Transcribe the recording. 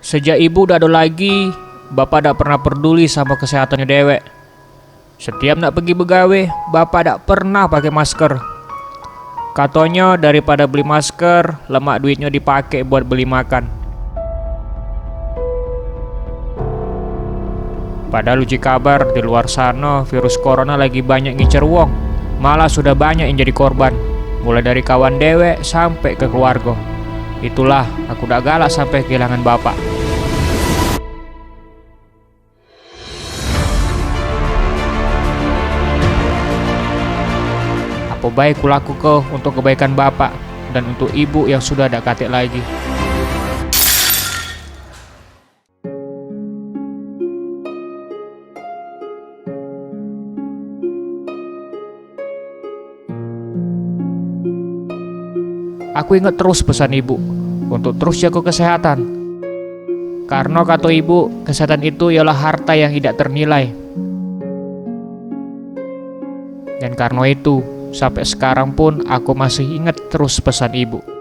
Sejak ibu udah ada lagi, bapak tak pernah peduli sama kesehatannya dewek. Setiap nak pergi begawe, bapak tak pernah pakai masker. Katanya daripada beli masker, lemak duitnya dipakai buat beli makan. Padahal uji kabar di luar sana virus corona lagi banyak ngincer wong. Malah sudah banyak yang jadi korban, mulai dari kawan dewek sampai ke keluarga. Itulah aku udah galak sampai kehilangan bapak. Apa baik kulaku ke untuk kebaikan bapak dan untuk ibu yang sudah ada katik lagi. Aku ingat terus pesan ibu untuk terus jaga kesehatan. Karena kata ibu, kesehatan itu ialah harta yang tidak ternilai. Dan karena itu, sampai sekarang pun aku masih ingat terus pesan ibu.